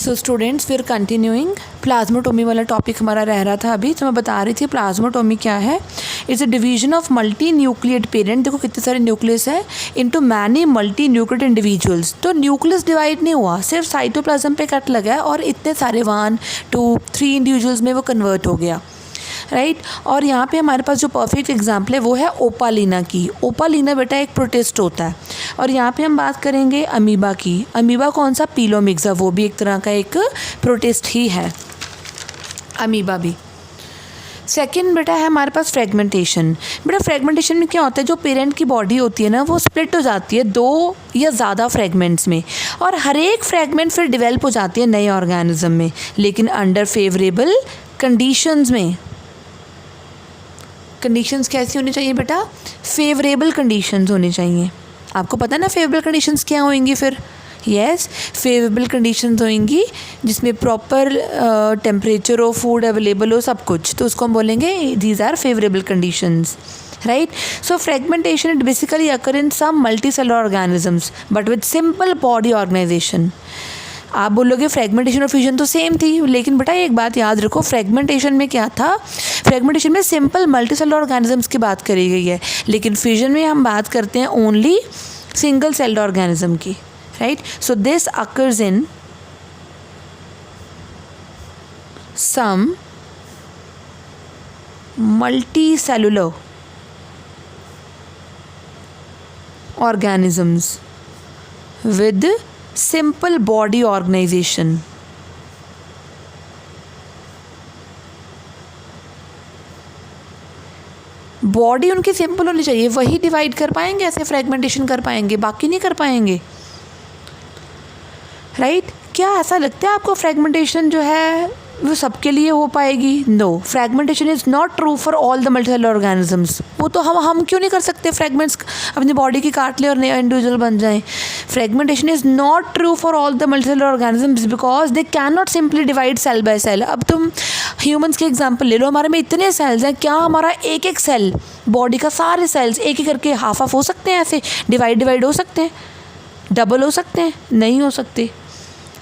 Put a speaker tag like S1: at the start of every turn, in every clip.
S1: So students फिर continuing plasmotomy वाला topic हमारा रह रहा था अभी, तो मैं बता रही थी प्लाज्मोटोमी क्या है। It's a division of multi nucleoid parent, देखो कितने सारे न्यूक्लियस है, into many multi nucleoid individuals. तो न्यूक्लियस डिवाइड नहीं हुआ, सिर्फ साइटोप्लाज्म पे कट लगा है और इतने सारे 1, 2, 3 इंडिविजुअल्स में वो कन्वर्ट हो गया, राइट। और यहाँ पे हमारे पास जो परफेक्ट एग्जाम्पल है वो है ओपालिना की। ओपालिना बेटा एक प्रोटिस्ट होता है। और यहाँ पे हम बात करेंगे अमीबा की। अमीबा कौन सा? पीलोमिक्सा, वो भी एक तरह का एक प्रोटिस्ट ही है, अमीबा भी। सेकेंड बेटा है हमारे पास फ्रेगमेंटेशन। बेटा फ्रेगमेंटेशन में क्या होता है, जो पेरेंट की बॉडी होती है ना वो स्प्लिट हो जाती है 2 या ज़्यादा फ्रेगमेंट्स में, और हर एक फ्रेगमेंट फिर डिवेल्प हो जाती है नए ऑर्गेनिज्म में, लेकिन अंडर फेवरेबल कंडीशंस में। कंडीशंस कैसी होनी चाहिए बेटा? फेवरेबल कंडीशंस होनी चाहिए। आपको पता है ना फेवरेबल कंडीशंस क्या होंगी फिर? यस, फेवरेबल कंडीशंस होंगी जिसमें प्रॉपर टेम्परेचर हो, फूड अवेलेबल हो, सब कुछ, तो उसको हम बोलेंगे these are favourable conditions, right. So fragmentation it basically occur in some multicellular organisms but with simple body organisation. आप बोलोगे फ्रेगमेंटेशन और फ्यूजन तो सेम थी, लेकिन बेटा एक बात याद रखो, फ्रेगमेंटेशन में क्या था? फ्रेगमेंटेशन में सिंपल मल्टीसेलुलर ऑर्गेनिजम्स की बात करी गई है, लेकिन फ्यूजन में हम बात करते हैं ओनली सिंगल सेल्ड ऑर्गेनिज्म की, right. So this occurs in some multicellular organisms with simple body organization। Body उनकी सिंपल होनी चाहिए, वही डिवाइड कर पाएंगे, ऐसे फ्रेगमेंटेशन कर पाएंगे, बाकी नहीं कर पाएंगे, राइट। क्या ऐसा लगता है आपको फ्रेगमेंटेशन जो है वो सबके लिए हो पाएगी? No, fragmentation is not true for all the multicellular organisms. वो तो हम क्यों नहीं कर सकते फ्रेगमेंट्स अपनी बॉडी की काट ले और नए इंडिविजुअल बन जाएं? Fragmentation is not true for all the multicellular organisms because they can not simply divide cell by cell. अब तुम ह्यूमंस के एग्जाम्पल ले लो, हमारे में इतने सेल्स हैं, क्या हमारा एक एक सेल बॉडी का सारे सेल्स एक एक करके हाफ ऑफ हो सकते हैं, ऐसे डिवाइड हो सकते हैं, डबल हो सकते हैं? नहीं हो सकते,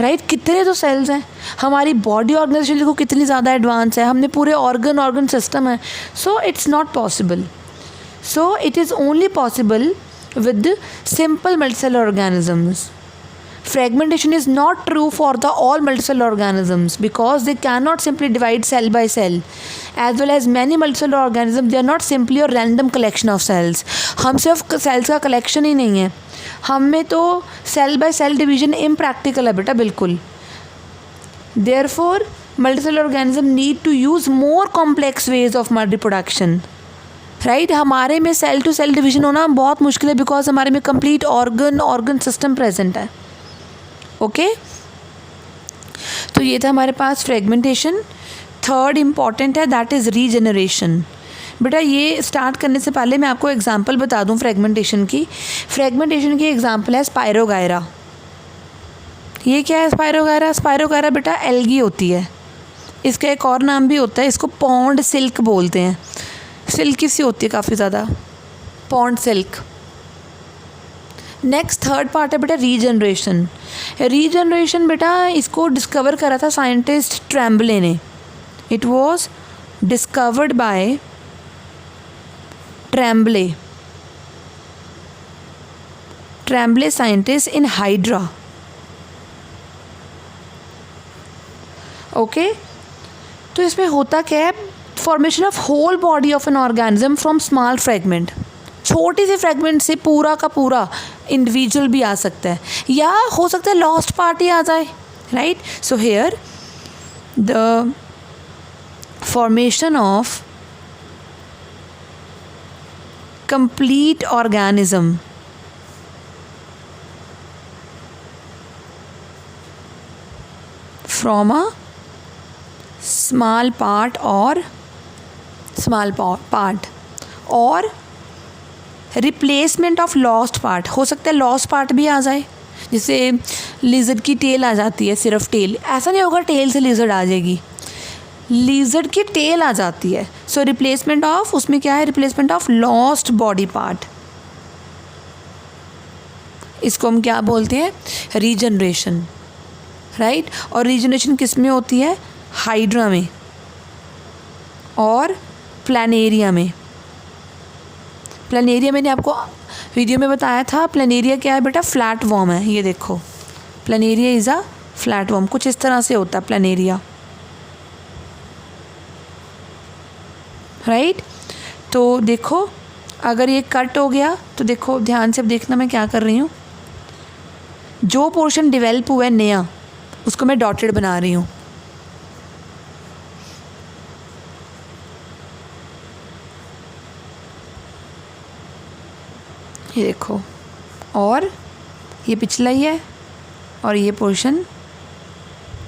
S1: राइट। कितने तो सेल्स हैं, हमारी बॉडी ऑर्गेनाइजेशन देखो कितनी ज़्यादा एडवांस है, हमने पूरे ऑर्गन सिस्टम है। So it's not possible, so it is only possible with simple multicellular organisms. Fragmentation is not true for the all multicellular organisms because they cannot simply divide cell by cell, as well as many multicellular organisms they are not simply a random collection of cells। हम सिर्फ sales का collection ही नहीं है, हम में तो cell by cell division impractical है बेटा, बिल्कुल। Therefore multicellular organism need to use more complex ways of reproduction, right. हमारे में सेल टू सेल डिवीजन होना बहुत मुश्किल है बिकॉज हमारे में कंप्लीट ऑर्गन सिस्टम प्रेजेंट है, ओके। तो ये था हमारे पास फ्रेगमेंटेशन। थर्ड इम्पॉर्टेंट है दैट इज़ रीजनरेशन। बेटा ये स्टार्ट करने से पहले मैं आपको एग्जांपल बता दूं फ्रेगमेंटेशन की। फ्रेगमेंटेशन की एग्जांपल है स्पायरोगायरा। ये क्या है स्पायरोगायरा? स्पायरोगायरा बेटा एल्गी होती है, इसका एक और नाम भी होता है, इसको पॉन्ड सिल्क बोलते हैं। सिल्की सी होती है काफ़ी ज़्यादा, pond silk. Next third part है बेटा रीजनरेशन। रीजनरेशन बेटा इसको डिस्कवर करा था साइंटिस्ट ट्रेम्बले ने। It was discovered by Trembley scientist in hydra, okay. तो इसमें होता क्या है, formation of whole body of an organism from small fragment. छोटी सी फ्रेगमेंट से पूरा का पूरा इंडिविजुअल भी आ सकता है, या हो सकता है लॉस्ट पार्ट ही आ जाए, right. So here the formation of complete organism from a small part और रिप्लेसमेंट ऑफ लॉस्ट पार्ट। हो सकता है लॉस्ट पार्ट भी आ जाए, जैसे लिजर्ड की टेल आ जाती है, सिर्फ टेल, ऐसा नहीं होगा टेल से लिजर्ड आ जाएगी, लिजर्ड की टेल आ जाती है। सो रिप्लेसमेंट ऑफ, उसमें क्या है, replacement of lost body part. इसको हम क्या बोलते हैं, रीजनरेशन, राइट। और रीजनरेशन किस में होती है? हाइड्रा में और प्लानेरिया में। प्लानेरिया मैंने आपको वीडियो में बताया था। प्लानेरिया क्या है बेटा? फ्लैट वॉर्म है। ये देखो, Planaria is a flat warm, कुछ इस तरह से होता है प्लानेरिया, राइट। तो देखो, अगर ये कट हो गया तो देखो, ध्यान से देखना मैं क्या कर रही हूँ। जो पोर्शन डिवेल्प हुआ है नया, उसको मैं डॉटेड बना रही हूँ। ये देखो, और ये पिछला ही है और ये पोर्शन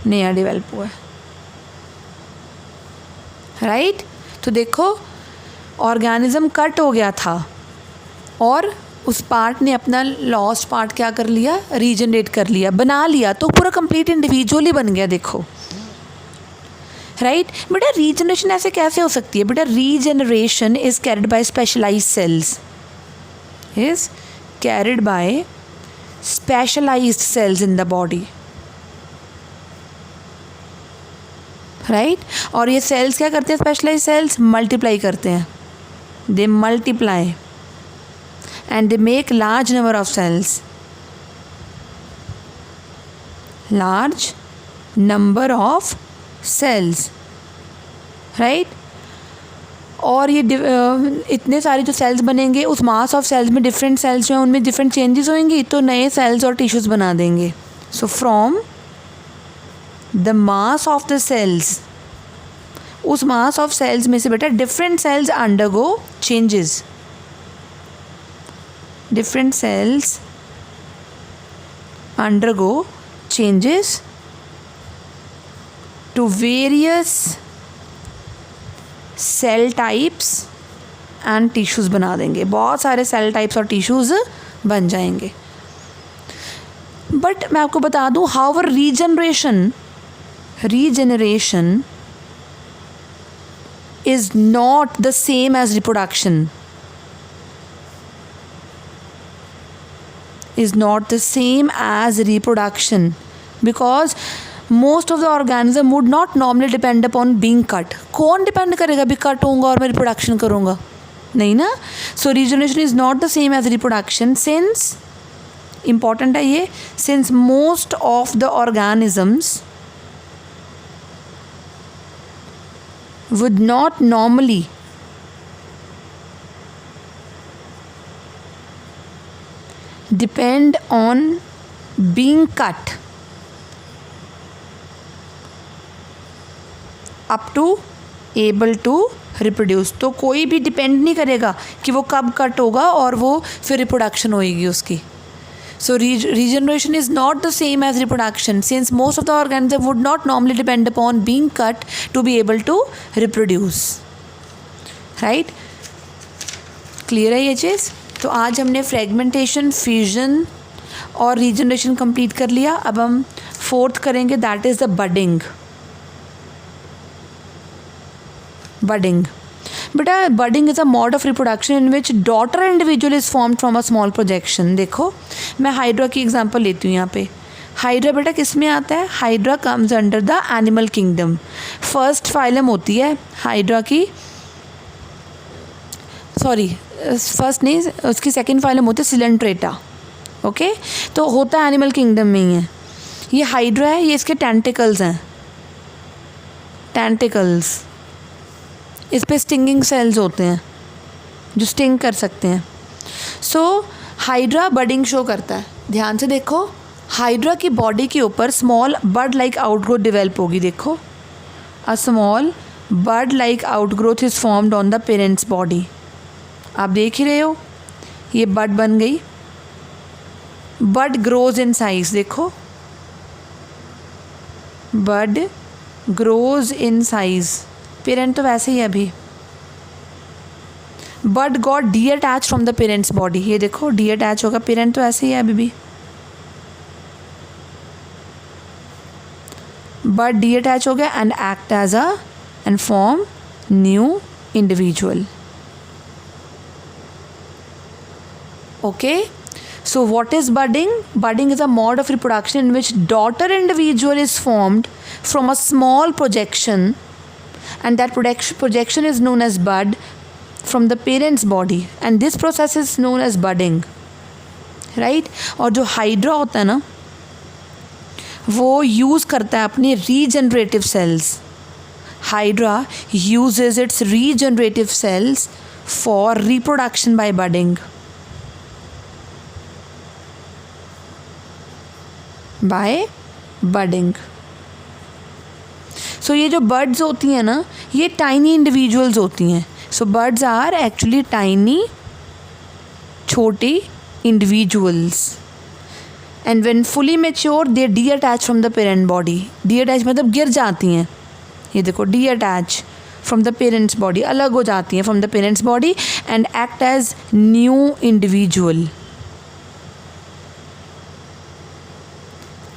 S1: नया डेवलप हुआ है, राइट। तो देखो, ऑर्गेनिज्म कट हो गया था और उस पार्ट ने अपना लॉस्ट पार्ट क्या कर लिया? रीजनरेट कर लिया, बना लिया, तो पूरा कंप्लीट इंडिविजुअल ही बन गया। देखो, राइट। बेटा रीजनरेशन ऐसे कैसे हो सकती है? बेटा regeneration is carried by specialised cells, is carried by specialized cells in the body, right। और ये सेल्स क्या करते हैं? स्पेशलाइज्ड सेल्स मल्टीप्लाई करते हैं, they multiply and they make large number of cells, large number of cells, right. और ये इतने सारे जो सेल्स बनेंगे, उस मास ऑफ सेल्स में डिफरेंट सेल्स जो हैं उनमें डिफरेंट चेंजेस होंगी, तो नए सेल्स और टिश्यूज़ बना देंगे। So from the mass of the cells, उस मास ऑफ सेल्स में से बेटा different cells undergo changes, different cells undergo changes to various cell types and tissues बना देंगे। बहुत सारे सेल टाइप्स और टिश्यूज़ बन जाएंगे। बट मैं आपको बता दूं, how regeneration is not the same as reproduction, is not the same as reproduction, because most of the organism would not normally depend upon being cut. कौन डिपेंड करेगा भी कट होऊंगा और मैं रिप्रोडक्शन करूँगा? नहीं ना। So regeneration is not the same as reproduction, since important है ये, since most of the organisms would not normally depend on being cut up to able to reproduce। तो कोई भी डिपेंड नहीं करेगा कि वो कब कट होगा और वो फिर रिप्रोडक्शन होएगी उसकी। So regeneration is not the same as reproduction, since most of the organisms would not normally depend upon being cut to be able to reproduce, right? Clear है ये चीज़? तो आज हमने फ्रेगमेंटेशन, फ्यूजन और रीजनरेशन कंप्लीट कर लिया। अब हम फोर्थ करेंगे, that is the budding. Budding बेटा, budding is a mode of reproduction in which daughter individual is formed from a small projection. देखो, मैं हाइड्रा की एग्जांपल लेती हूँ यहाँ पे। हाइड्रा बेटा किस में आता है? Hydra comes under the animal kingdom. First phylum होती है हाइड्रा की, सॉरी फर्स्ट नहीं, उसकी सेकंड फाइलम होती है सिलेंट्रेटा। ओके, तो होता है एनिमल किंगडम में ही है। ये हाइड्रा है, ये इसके टेंटिकल्स हैं, टेंटिकल्स। इस पे स्टिंगिंग सेल्स होते हैं जो स्टिंग कर सकते हैं। सो हाइड्रा बडिंग शो करता है। ध्यान से देखो, हाइड्रा की बॉडी के ऊपर small bird like outgrowth develop होगी। देखो, a small bird like outgrowth is formed on the parents body. आप देख ही रहे हो, ये बड बन गई। Bud grows in size. देखो, bud grows in size. Parent तो वैसे ही है अभी। Bud got detach from the parents body. ये देखो, डी अटैच होगा, पेरेंट तो ऐसे ही है अभी भी। बड डी अटैच हो गया and act as a and form new individual. Okay, So what is budding? Budding is a mode of reproduction in which daughter individual is formed from a small projection, and that projection is known as bud from the parent's body, and this process is known as budding, right? और जो hydra होता है ना, वो use करता है अपनी regenerative cells. Hydra uses its regenerative cells for reproduction by budding. By budding. So ये जो birds होती हैं ना, ये tiny individuals होती हैं. So birds are actually tiny, छोटी individuals. And when fully mature, they detach from the parent body. Detach मतलब गिर जाती हैं. ये देखो, detach from the parent's body, अलग हो जाती हैं from the parent's body and act as new individual.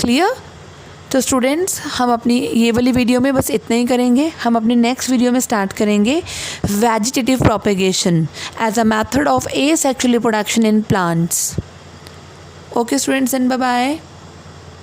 S1: Clear? तो स्टूडेंट्स, हम अपनी ये वाली वीडियो में बस इतना ही करेंगे. हम अपनी नेक्स्ट वीडियो में स्टार्ट करेंगे vegetative propagation as a method of asexual reproduction in plants. Okay students, and bye bye.